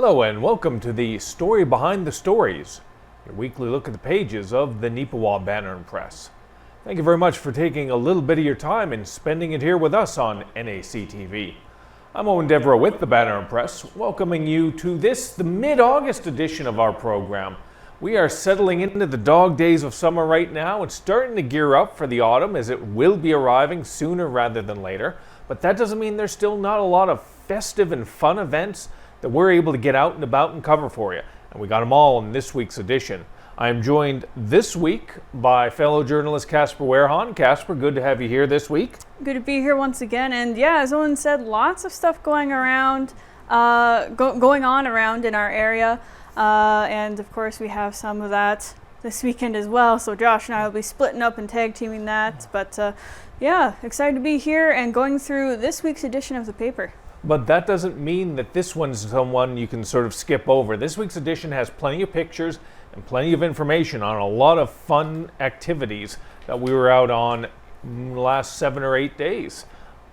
Hello and welcome to the Story Behind the Stories, your weekly look at the pages of the Neepawa Banner and Press. Thank you very much for taking a little bit of your time and spending it here with us on NAC TV. I'm Eoin Devereux with the Banner and Press, welcoming you to the mid-August edition of our program. We are settling into the dog days of summer right now and starting to gear up for the autumn, as it will be arriving sooner rather than later. But that doesn't mean there's still not a lot of festive and fun events that we're able to get out and about and cover for you. And we got them all in this week's edition. I am joined this week by fellow journalist Casper Werhahn. Casper, good to have you here this week. Good to be here once again. And yeah, as Eoin said, lots of stuff going around, going on around in our area. And of course we have some of that this weekend as well. So Josh and I will be splitting up and tag teaming that. But yeah, excited to be here and going through this week's edition of the paper. But that doesn't mean that this one's someone you can sort of skip over. This week's edition has plenty of pictures and plenty of information on a lot of fun activities that we were out on in the last 7 or 8 days.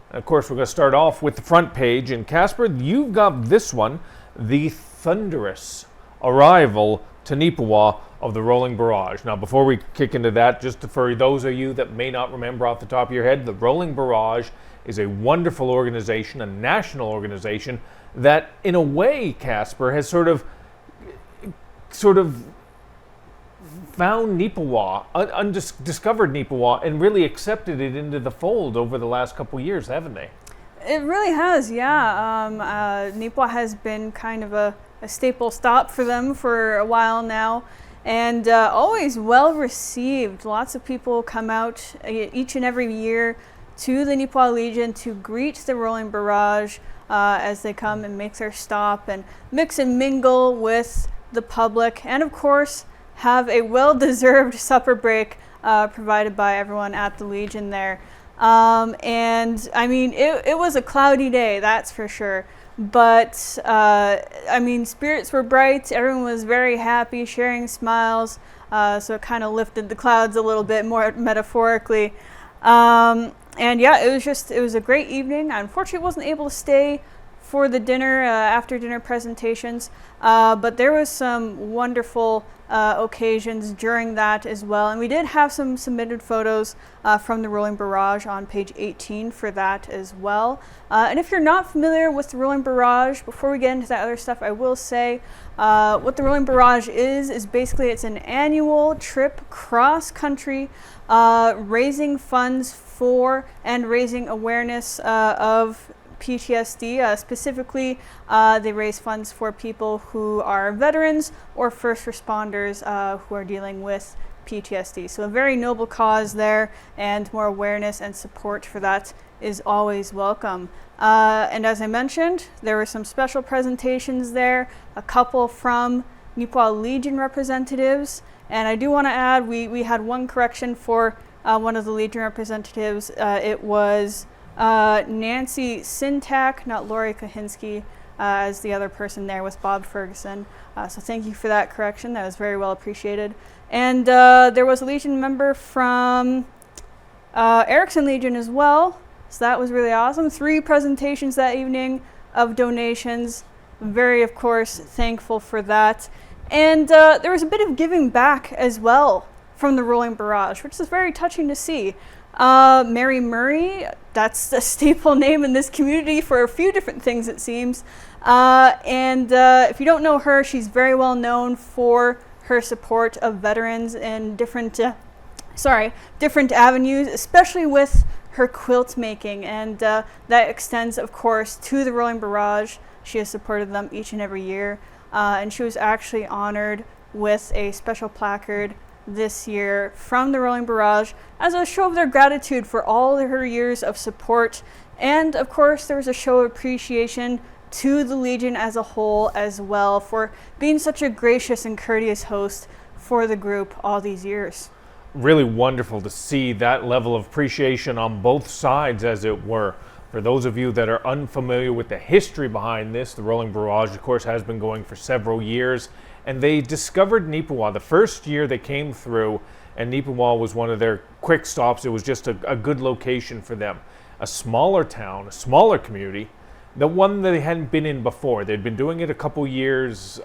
And of course, we're going to start off with the front page. And Casper, you've got this one, the thunderous arrival to Neepawa of the Rolling Barrage. Now, before we kick into that, just for those of you that may not remember off the top of your head, the Rolling Barrage is a wonderful organization, a national organization that, in a way, Casper, has sort of found Neepawa, discovered Neepawa, and really accepted it into the fold over the last couple years, haven't they? It really has, yeah. Neepawa has been kind of a staple stop for them for a while now, and always well received. Lots of people come out each and every year to the Neepawa Legion to greet the Rolling Barrage as they come and make their stop and mix and mingle with the public, and of course have a well-deserved supper break provided by everyone at the Legion there. And I mean, it was a cloudy day, that's for sure. But I mean, spirits were bright. Everyone was very happy, sharing smiles. So it kind of lifted the clouds a little bit more metaphorically. And yeah, it was a great evening. I unfortunately wasn't able to stay for the dinner, after dinner presentations, but there was some wonderful occasions during that as well. And we did have some submitted photos from the Rolling Barrage on page 18 for that as well. And if you're not familiar with the Rolling Barrage, before we get into that other stuff, I will say what the Rolling Barrage is basically it's an annual trip cross country raising funds for and raising awareness of PTSD. Specifically, they raise funds for people who are veterans or first responders who are dealing with PTSD. So a very noble cause there, and more awareness and support for that is always welcome. And as I mentioned, there were some special presentations there, a couple from Neepawa Legion representatives. And I do want to add, we had one correction for one of the Legion representatives. It was Nancy Sintak, not Lori Kahinsky, as the other person there with Bob Ferguson. So thank you for that correction. That was very well appreciated. And there was a Legion member from Erickson Legion as well. So that was really awesome. 3 presentations that evening of donations. Very, of course, thankful for that. And there was a bit of giving back as well from the Rolling Barrage, which is very touching to see. Mary Murray, that's a staple name in this community for a few different things, it seems. And if you don't know her, she's very well known for her support of veterans in different avenues, especially with her quilt making. And that extends, of course, to the Rolling Barrage. She has supported them each and every year. And she was actually honored with a special placard this year from the Rolling Barrage as a show of their gratitude for all of her years of support. And of course, there was a show of appreciation to the Legion as a whole as well for being such a gracious and courteous host for the group all these years. Really wonderful to see that level of appreciation on both sides, as it were. For those of you that are unfamiliar with the history behind this, the Rolling Barrage, of course, has been going for several years. And they discovered Neepawa the first year they came through, and Neepawa was one of their quick stops. It was just a good location for them. A smaller town, a smaller community, the one that they hadn't been in before. They'd been doing it a couple years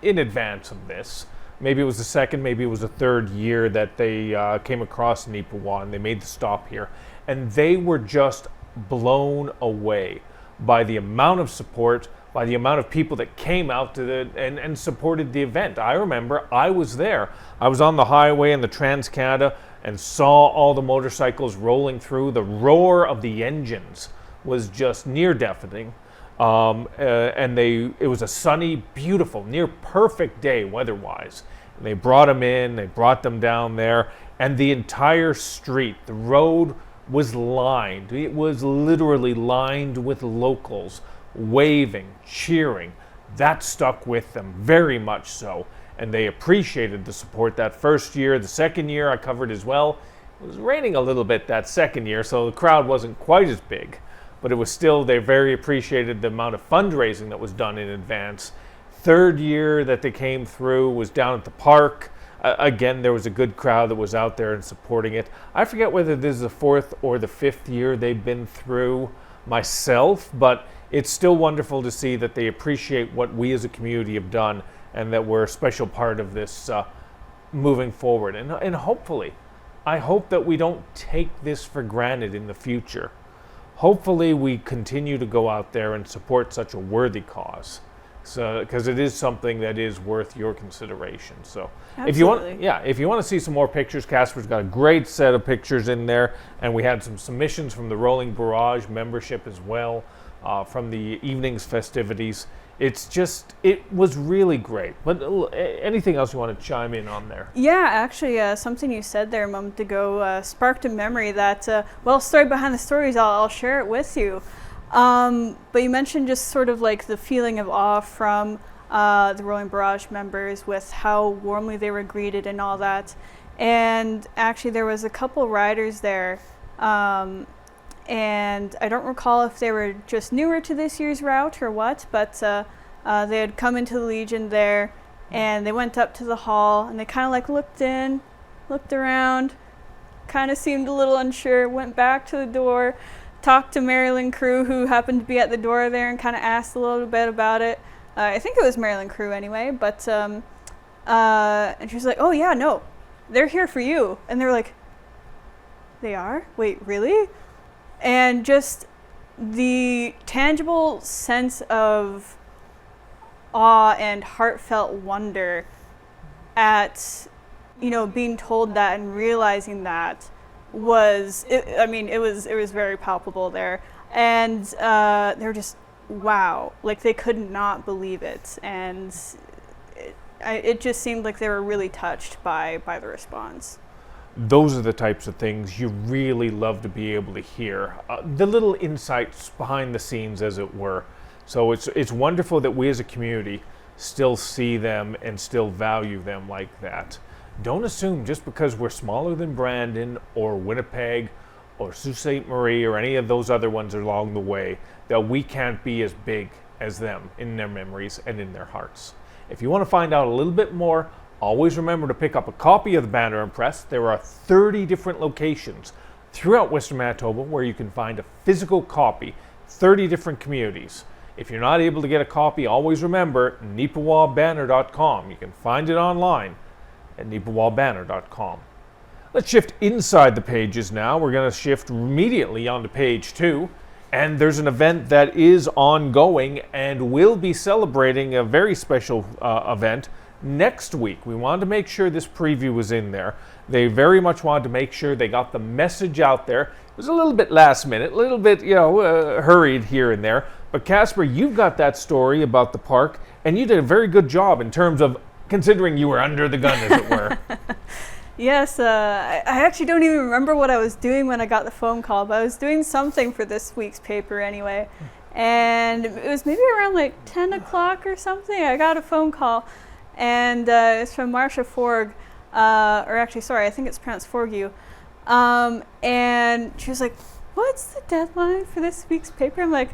in advance of this. Maybe it was the second, maybe it was the third year that they came across Neepawa, and they made the stop here. And they were just blown away by the amount of support, by the amount of people that came out to and supported the event. I remember I was there. I was on the highway in the Trans-Canada and saw all the motorcycles rolling through. The roar of the engines was just near deafening. And it was a sunny, beautiful, near perfect day weather-wise. And they brought them in, they brought them down there, and the entire street, the road was lined. It was literally lined with locals, waving, cheering. That stuck with them, very much so. And they appreciated the support that first year. The second year I covered as well. It was raining a little bit that second year, so the crowd wasn't quite as big. But it was still, they very appreciated the amount of fundraising that was done in advance. Third year that they came through was down at the park. Again, there was a good crowd that was out there and supporting it. I forget whether this is the fourth or the fifth year they've been through myself, but it's still wonderful to see that they appreciate what we as a community have done and that we're a special part of this moving forward. And hopefully, I hope that we don't take this for granted in the future. Hopefully we continue to go out there and support such a worthy cause, because it is something that is worth your consideration. So if you want to see some more pictures, Casper's got a great set of pictures in there, and we had some submissions from the Rolling Barrage membership as well, from the evening's festivities. It was really great. But anything else you want to chime in on there? Yeah, actually, something you said there a moment ago sparked a memory that, story behind the stories, I'll share it with you. But you mentioned just sort of like the feeling of awe from the Rolling Barrage members with how warmly they were greeted and all that. And actually, there was a couple riders there. And I don't recall if they were just newer to this year's route or what, but they had come into the Legion there, and they went up to the hall, and they kind of like looked in, looked around, kind of seemed a little unsure, went back to the door, talked to Marilyn Crew, who happened to be at the door there, and kind of asked a little bit about it. I think it was Marilyn Crew anyway, but and she was like, "Oh yeah, no, they're here for you," and they were like, "They are? Wait, really?" And just the tangible sense of awe and heartfelt wonder at, being told that and realizing that was, it was very palpable there. And they were just, wow, like they could not believe it. And it just seemed like they were really touched by the response. Those are the types of things you really love to be able to hear. The little insights behind the scenes, as it were. So it's wonderful that we as a community still see them and still value them like that. Don't assume just because we're smaller than Brandon or Winnipeg or Sault Ste. Marie or any of those other ones along the way that we can't be as big as them in their memories and in their hearts. If you want to find out a little bit more, always remember to pick up a copy of the Banner and Press. There are 30 different locations throughout Western Manitoba where you can find a physical copy, 30 different communities. If you're not able to get a copy, always remember neepawabanner.com. You can find it online at neepawabanner.com. Let's shift inside the pages now. We're going to shift immediately onto page 2. And there's an event that is ongoing and will be celebrating a very special event next week. We wanted to make sure this preview was in there. They very much wanted to make sure they got the message out there. It was a little bit last minute, a little bit, hurried here and there. But Casper, you've got that story about the park, and you did a very good job in terms of considering you were under the gun, as it were. Yes, I actually don't even remember what I was doing when I got the phone call, but I was doing something for this week's paper anyway. And it was maybe around like 10 o'clock or something. I got a phone call. And it's from Marsha Forg, I think it's pronounced Forgu. And she was like, "What's the deadline for this week's paper?" I'm like,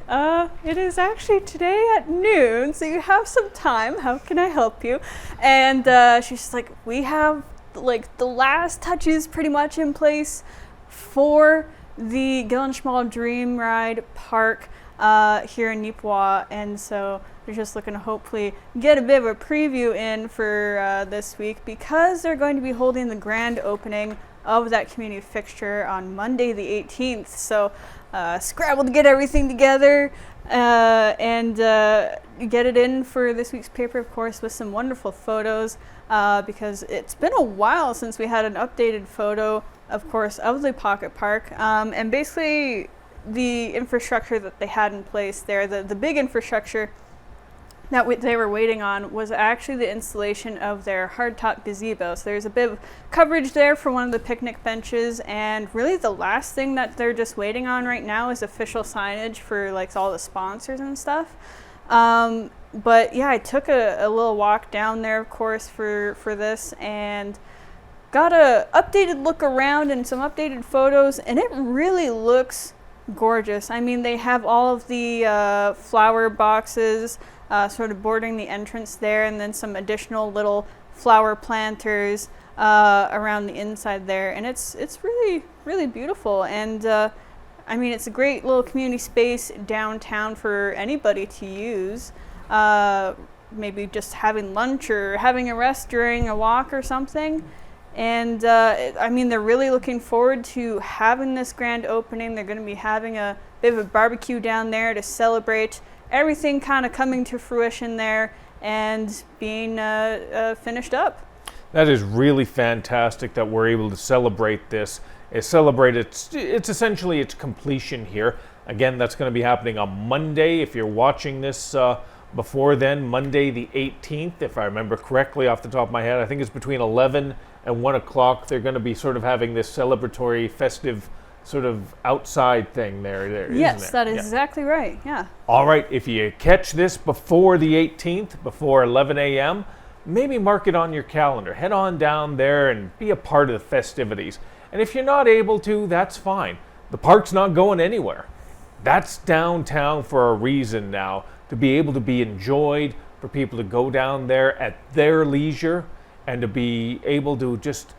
it is actually today at noon, so you have some time. How can I help you? And she's just like, "We have like the last touches pretty much in place for the Gillenschmal Dream Ride Park. here in Nipawin, and so they're just looking to hopefully get a bit of a preview in for this week, because they're going to be holding the grand opening of that community fixture on Monday the 18th. So scrabble to get everything together and get it in for this week's paper, of course, with some wonderful photos, because it's been a while since we had an updated photo, of course, of the Pocket Park, and basically the infrastructure that they had in place there, the big infrastructure that they were waiting on was actually the installation of their hardtop gazebo. So there's a bit of coverage there for one of the picnic benches, and really the last thing that they're just waiting on right now is official signage for like all the sponsors and stuff. But yeah, I took a little walk down there, of course, for this, and got a updated look around and some updated photos, and it really looks gorgeous. I mean, they have all of the flower boxes sort of bordering the entrance there, and then some additional little flower planters around the inside there, and it's really, really beautiful. And I mean, it's a great little community space downtown for anybody to use, maybe just having lunch or having a rest during a walk or something. And I mean, they're really looking forward to having this grand opening. They're going to be having a bit of a barbecue down there to celebrate everything kind of coming to fruition there and being finished up. That is really fantastic that we're able to celebrate this. It's essentially its completion here. Again, that's going to be happening on Monday. If you're watching this before then, Monday the 18th, if I remember correctly off the top of my head, I think it's between 11 and 1 o'clock. They're going to be sort of having this celebratory, festive sort of outside thing there yes, isn't it? That is exactly right, yeah. All right, if you catch this before the 18th, before 11 a.m., maybe mark it on your calendar. Head on down there and be a part of the festivities. And if you're not able to, that's fine. The park's not going anywhere. That's downtown for a reason now, to be able to be enjoyed, for people to go down there at their leisure, and to be able to just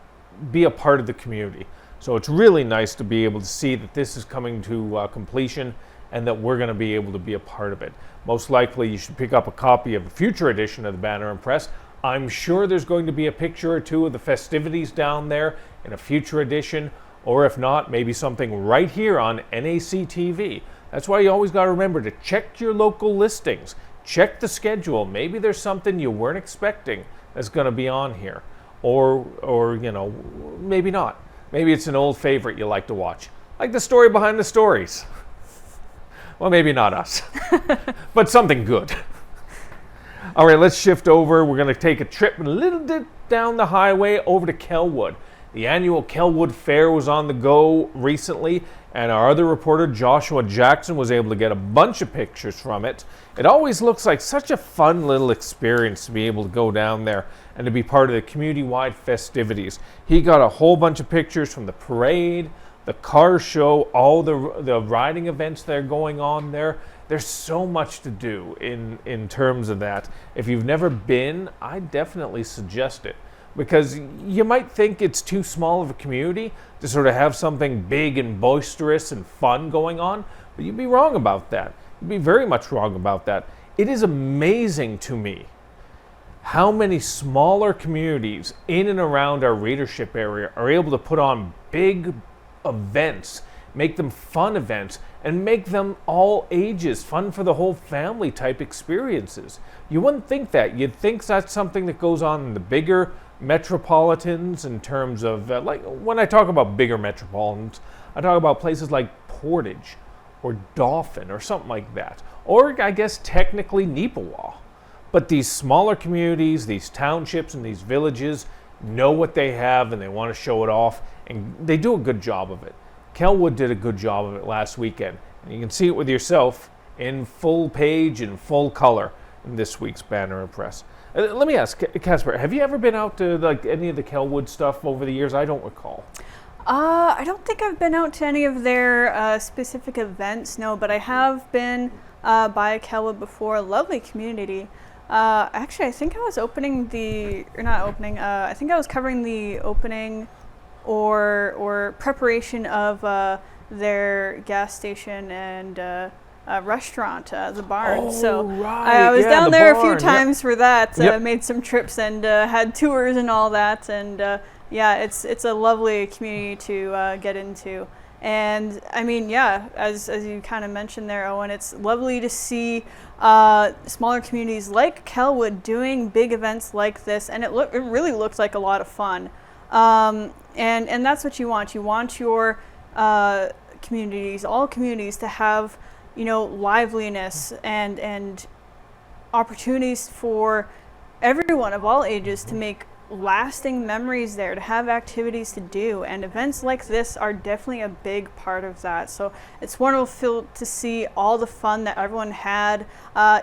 be a part of the community. So it's really nice to be able to see that this is coming to completion, and that we're going to be able to be a part of it. Most likely you should pick up a copy of a future edition of the Banner and Press. I'm sure there's going to be a picture or two of the festivities down there in a future edition, or if not, maybe something right here on NAC TV. That's why you always got to remember to check your local listings. Check the schedule. Maybe there's something you weren't expecting that's going to be on here. Or you know, maybe not. Maybe it's an old favorite you like to watch, like the story behind the stories. Well, maybe not us, but something good. All right, let's shift over. We're going to take a trip a little bit down the highway over to Kelwood. The annual Kelwood Fair was on the go recently, and our other reporter, Joshua Jackson, was able to get a bunch of pictures from it. It always looks like such a fun little experience to be able to go down there and to be part of the community-wide festivities. He got a whole bunch of pictures from the parade, the car show, all the riding events that are going on there. There's so much to do in terms of that. If you've never been, I definitely suggest it, because you might think it's too small of a community to sort of have something big and boisterous and fun going on, but you'd be wrong about that. You'd be very much wrong about that. It is amazing to me how many smaller communities in and around our readership area are able to put on big events, make them fun events, and make them all ages, fun for the whole family type experiences. You wouldn't think that. You'd think that's something that goes on in the bigger metropolitans in terms of, like when I talk about bigger metropolitans, I talk about places like Portage or Dauphin or something like that. Or I guess technically Nipawin. But these smaller communities, these townships and these villages know what they have and they want to show it off, and they do a good job of it. Kelwood did a good job of it last weekend, and you can see it with yourself in full page and full color in this week's Banner and Press. Let me ask, Casper, have you ever been out to like any of the Kelwood stuff over the years? I don't recall. I don't think I've been out to any of their specific events, no, but I have been by Kelwood before. A lovely community. Actually, I think I was I think I was covering the opening or preparation of their gas station and restaurant, the barn. Oh, so right. I was Yeah, down the there a few barn. Yep. times for that. Yep. Made some trips and had tours and all that. And yeah, it's a lovely community to get into. And I mean, yeah, as you kind of mentioned there, Owen, it's lovely to see smaller communities like Kelwood doing big events like this, and it really looks like a lot of fun. And that's what you want. You want your communities, all communities, to have, you know, liveliness and opportunities for everyone of all ages to make lasting memories there, to have activities to do, and events like this are definitely a big part of that. So it's wonderful to see all the fun that everyone had,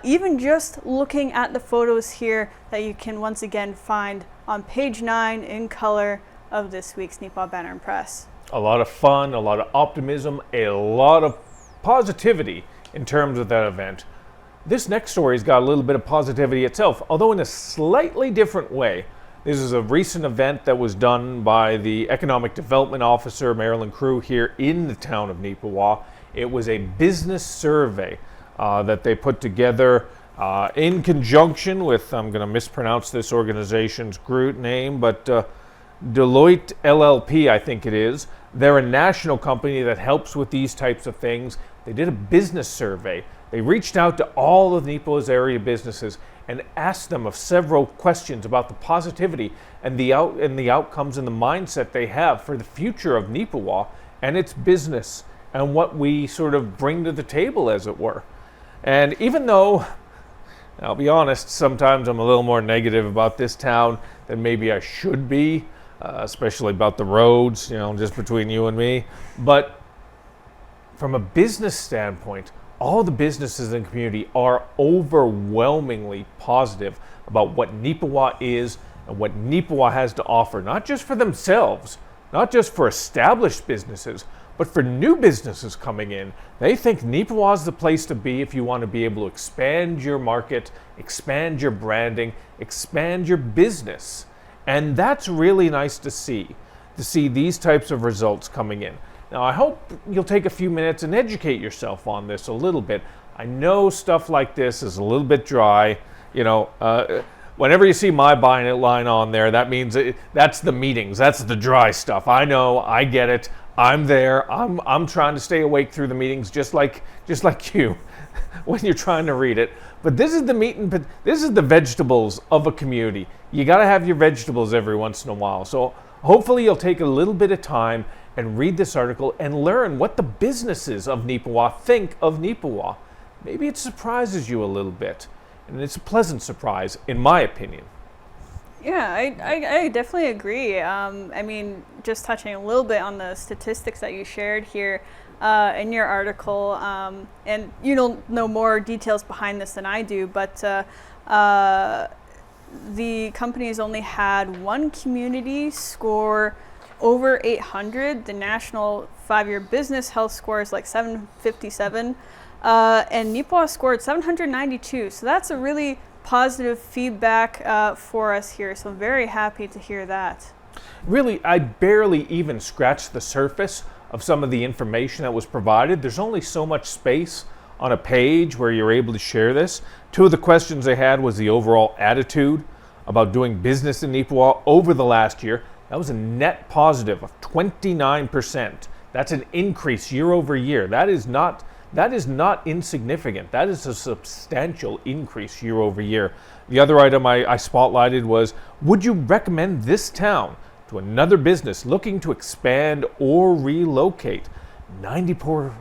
even just looking at the photos here that you can once again find on page 9 in color of this week's Neepawa Banner and Press. A lot of fun, a lot of optimism, a lot of positivity in terms of that event. This next story's got a little bit of positivity itself, although in a slightly different way. This is a recent event that was done by the Economic Development Officer, Marilyn Crew, here in the town of Neepawa. It was a business survey that they put together in conjunction with, I'm going to mispronounce this organization's group name, but Deloitte LLP, I think it is. They're a national company that helps with these types of things. They did a business survey. They reached out to all of Neepawa's area businesses and asked them of several questions about the positivity and the outcomes and the mindset they have for the future of Neepawa and its business and what we sort of bring to the table, as it were. And even though, I'll be honest, sometimes I'm a little more negative about this town than maybe I should be, especially about the roads, you know, just between you and me. But from a business standpoint, all the businesses in the community are overwhelmingly positive about what Neepawa is and what Neepawa has to offer, not just for themselves, not just for established businesses, but for new businesses coming in. They think Neepawa is the place to be if you want to be able to expand your market, expand your branding, expand your business. And that's really nice to see these types of results coming in. Now, I hope you'll take a few minutes and educate yourself on this a little bit. I know stuff like this is a little bit dry. You know, whenever you see my byline on there, that means that's the meetings. That's the dry stuff. I know. I get it. I'm there. I'm trying to stay awake through the meetings, just like you, when you're trying to read it. But this is the meat and this is the vegetables of a community. You got to have your vegetables every once in a while. So hopefully you'll take a little bit of time and read this article and learn what the businesses of Neepawa think of Neepawa. Maybe it surprises you a little bit, and it's a pleasant surprise, in my opinion. Yeah, I definitely agree. I mean, just touching a little bit on the statistics that you shared here in your article, and you don't know more details behind this than I do, but the company's only had one community score over 800. The national 5-year business health score is like 757, and Neepawa scored 792. So that's a really positive feedback for us here. So I'm very happy to hear that. Really, I barely even scratched the surface of some of the information that was provided. There's only so much space on a page where you're able to share this. Two of the questions they had was the overall attitude about doing business in Neepawa over the last year. That was a net positive of 29%. That's an increase year over year. That is not insignificant. That is a substantial increase year over year. The other item I spotlighted was, would you recommend this town to another business looking to expand or relocate? 94%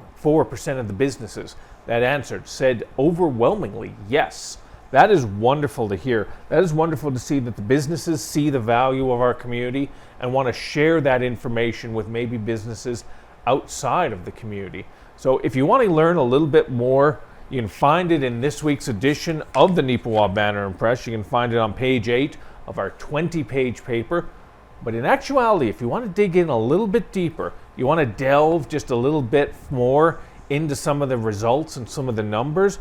of the businesses that answered said overwhelmingly yes. That is wonderful to hear. That is wonderful to see that the businesses see the value of our community and want to share that information with maybe businesses outside of the community. So if you want to learn a little bit more, you can find it in this week's edition of the Neepawa Banner and Press. You can find it on page 8 of our 20-page paper. But in actuality, if you want to dig in a little bit deeper, you want to delve just a little bit more into some of the results and some of the numbers,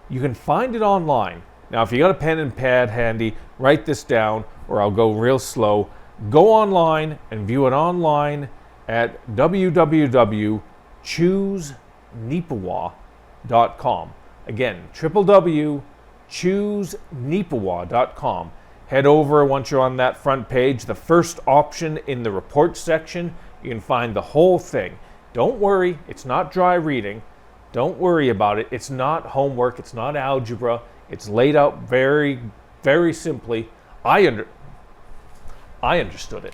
you can find it online. Now, if you got a pen and pad handy, write this down, or I'll go real slow. Go online and view it online at www.chooseneepawa.com. www.chooseneepawa.com. Again, www.chooseneepawa.com. Head over once you're on that front page. The first option in the report section, you can find the whole thing. Don't worry, it's not dry reading. Don't worry about it. It's not homework. It's not algebra. It's laid out very, very simply. I understood it.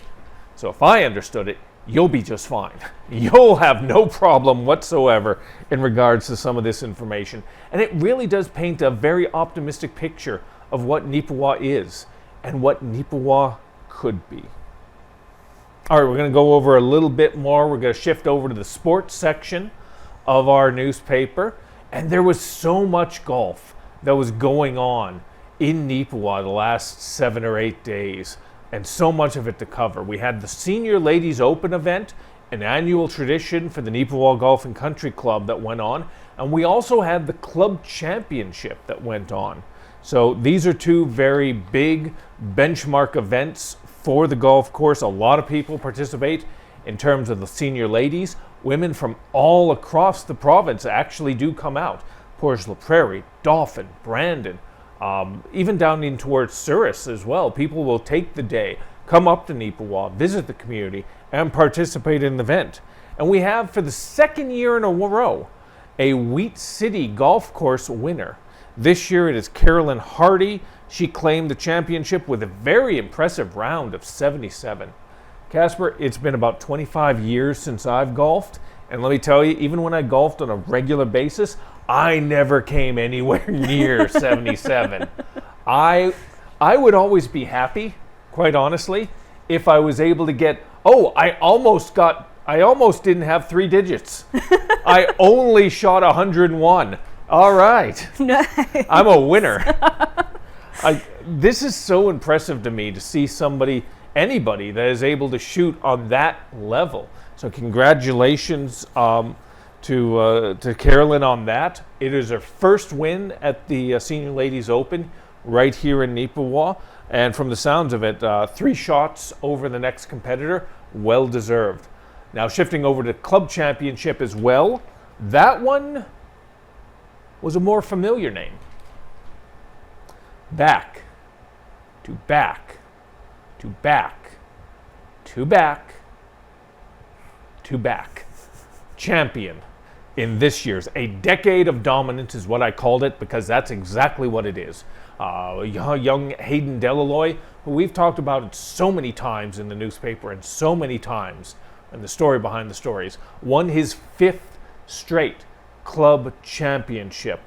So if I understood it, you'll be just fine. You'll have no problem whatsoever in regards to some of this information. And it really does paint a very optimistic picture of what Neepawa is and what Neepawa could be. All right, we're going to go over a little bit more. We're going to shift over to the sports section of our newspaper. And there was so much golf that was going on in Neepawa the last 7 or 8 days, and so much of it to cover. We had the Senior Ladies Open event, an annual tradition for the Neepawa Golf and Country Club that went on, and we also had the Club Championship that went on. So these are two very big benchmark events for the golf course. A lot of people participate in terms of the Senior Ladies. Women from all across the province actually do come out. Portage la Prairie, Dauphin, Brandon, even down in towards Souris as well. People will take the day, come up to Neepawa, visit the community, and participate in the event. And we have, for the second year in a row, a Wheat City golf course winner. This year it is Carolyn Hardy. She claimed the championship with a very impressive round of 77. Casper, it's been about 25 years since I've golfed, and let me tell you, even when I golfed on a regular basis, I never came anywhere near 77. I would always be happy, quite honestly, if I was able to get, I almost didn't have 3 digits. I only shot 101. All right. Nice. I'm a winner. This is so impressive to me to see anybody that is able to shoot on that level. So congratulations to Carolyn on that. It is her first win at the Senior Ladies Open right here in Neepawa. And from the sounds of it, 3 shots over the next competitor, well deserved. Now shifting over to Club Championship as well, that one was a more familiar name. Back, to back, to back, to back, to back. Champion in this year's A Decade of Dominance is what I called it, because that's exactly what it is. Young Hayden Delaloy, who we've talked about so many times in the newspaper and so many times in the story behind the stories, won his 5th straight club championship.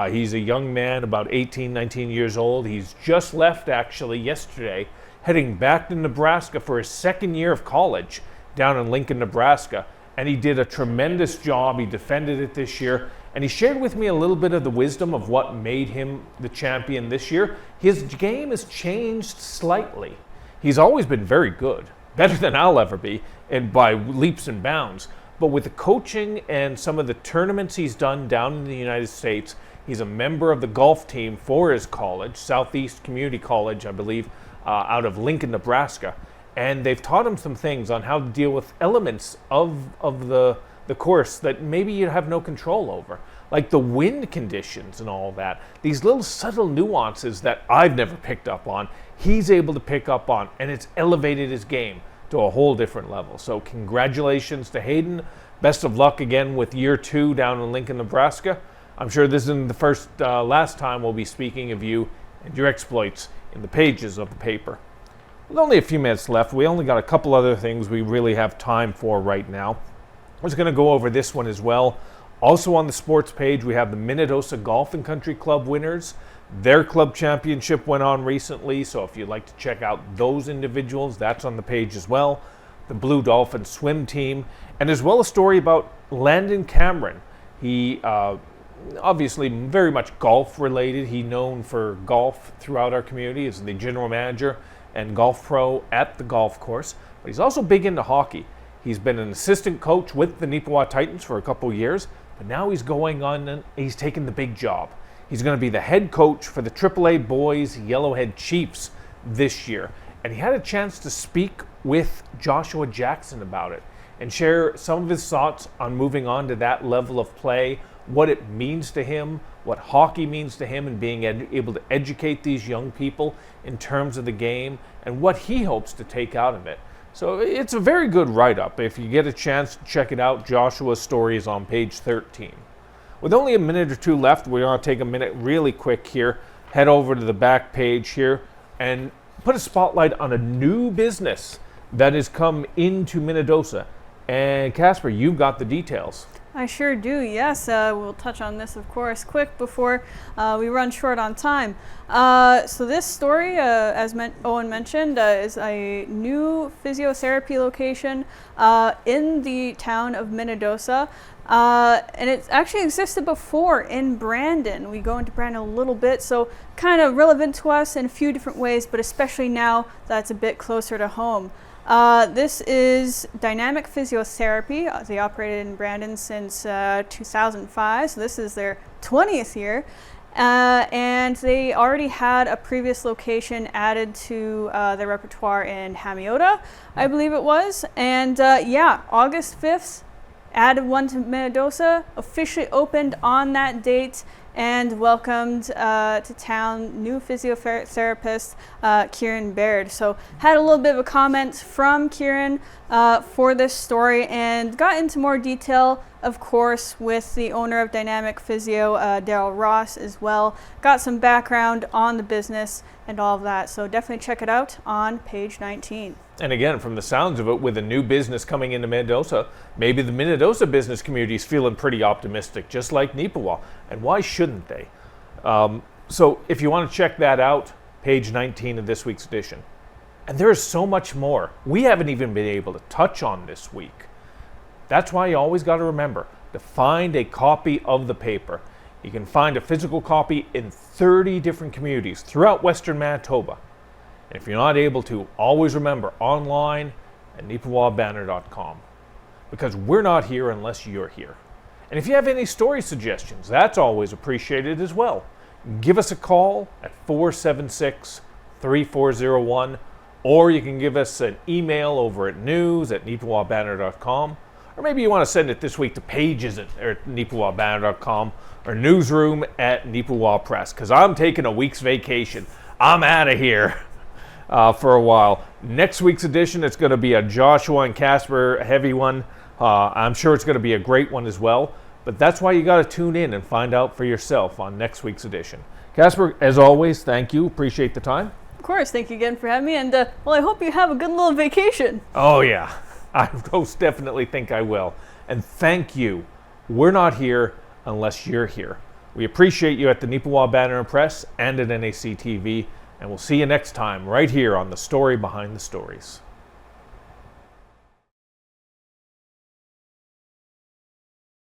He's a young man, about 18, 19 years old. He's just left, actually, yesterday, heading back to Nebraska for his 2nd year of college down in Lincoln, Nebraska. And he did a tremendous job. He defended it this year. And he shared with me a little bit of the wisdom of what made him the champion this year. His game has changed slightly. He's always been very good, better than I'll ever be, and by leaps and bounds. But with the coaching and some of the tournaments he's done down in the United States, he's a member of the golf team for his college, Southeast Community College, I believe, out of Lincoln, Nebraska. And they've taught him some things on how to deal with elements of the course that maybe you have no control over, like the wind conditions and all that. These little subtle nuances that I've never picked up on, he's able to pick up on, and it's elevated his game to a whole different level. So congratulations to Hayden. Best of luck again with year 2 down in Lincoln, Nebraska. I'm sure this isn't the last time we'll be speaking of you and your exploits in the pages of the paper. With only a few minutes left, we only got a couple other things we really have time for right now. I was going to go over this one as well. Also on the sports page, we have the Minnedosa Golf and Country Club winners. Their club championship went on recently, so if you'd like to check out those individuals, that's on the page as well. The Blue Dolphin swim team, and as well a story about Landon Cameron. He obviously very much golf related. He's known for golf throughout our community as the general manager and golf pro at the golf course, but he's also big into hockey. He's been an assistant coach with the Neepawa Titans for a couple years, but now he's going on and he's taking the big job. He's going to be the head coach for the AAA Boys Yellowhead Chiefs this year. And he had a chance to speak with Joshua Jackson about it and share some of his thoughts on moving on to that level of play, what it means to him, what hockey means to him, and being able to educate these young people in terms of the game and what he hopes to take out of it. So it's a very good write-up. If you get a chance to check it out, Joshua's story is on page 13. With only a minute or two left, we're going to take a minute really quick here, head over to the back page here, and put a spotlight on a new business that has come into Minnedosa. And Casper, you've got the details. I sure do, yes. We'll touch on this, of course, quick before we run short on time. So this story, as Owen mentioned, is a new physiotherapy location in the town of Minnedosa. And it actually existed before in Brandon. We go into Brandon a little bit, so kind of relevant to us in a few different ways, but especially now that's a bit closer to home. This is Dynamic Physiotherapy. They operated in Brandon since 2005, so this is their 20th year. And they already had a previous location added to their repertoire in Hamiota, I believe it was. And yeah, August 5th, added one to Minnedosa, officially opened on that date, and welcomed to town new physiotherapist Kieran Baird. So had a little bit of a comment from Kieran for this story, and got into more detail, of course, with the owner of Dynamic Physio, Daryl Ross, as well. Got some background on the business and all of that. So definitely check it out on page 19. And again, from the sounds of it, with a new business coming into Minnedosa, maybe the Minnedosa business community is feeling pretty optimistic, just like Neepawa. And why shouldn't they? So if you want to check that out, page 19 of this week's edition. And there is so much more we haven't even been able to touch on this week. That's why you always got to remember to find a copy of the paper. You can find a physical copy in 30 different communities throughout Western Manitoba. And if you're not able to, always remember online at neepawabanner.com, because we're not here unless you're here. And if you have any story suggestions, that's always appreciated as well. Give us a call at 476-3401, or you can give us an email over at news@neepawabanner.com, or maybe you want to send it this week to pages@neepawabanner.com or newsroom at Neepawa Press, because I'm taking a week's vacation. I'm out of here. For a while. Next week's edition, it's going to be a Joshua and Casper heavy one. I'm sure it's going to be a great one as well. But that's why you got to tune in and find out for yourself on next week's edition. Casper, as always, thank you. Appreciate the time. Of course, thank you again for having me. And well, I hope you have a good little vacation. Oh, yeah. I most definitely think I will. And thank you. We're not here unless you're here. We appreciate you at the Neepawa Banner and Press and at NAC TV. And we'll see you next time right here on The Story Behind the Stories.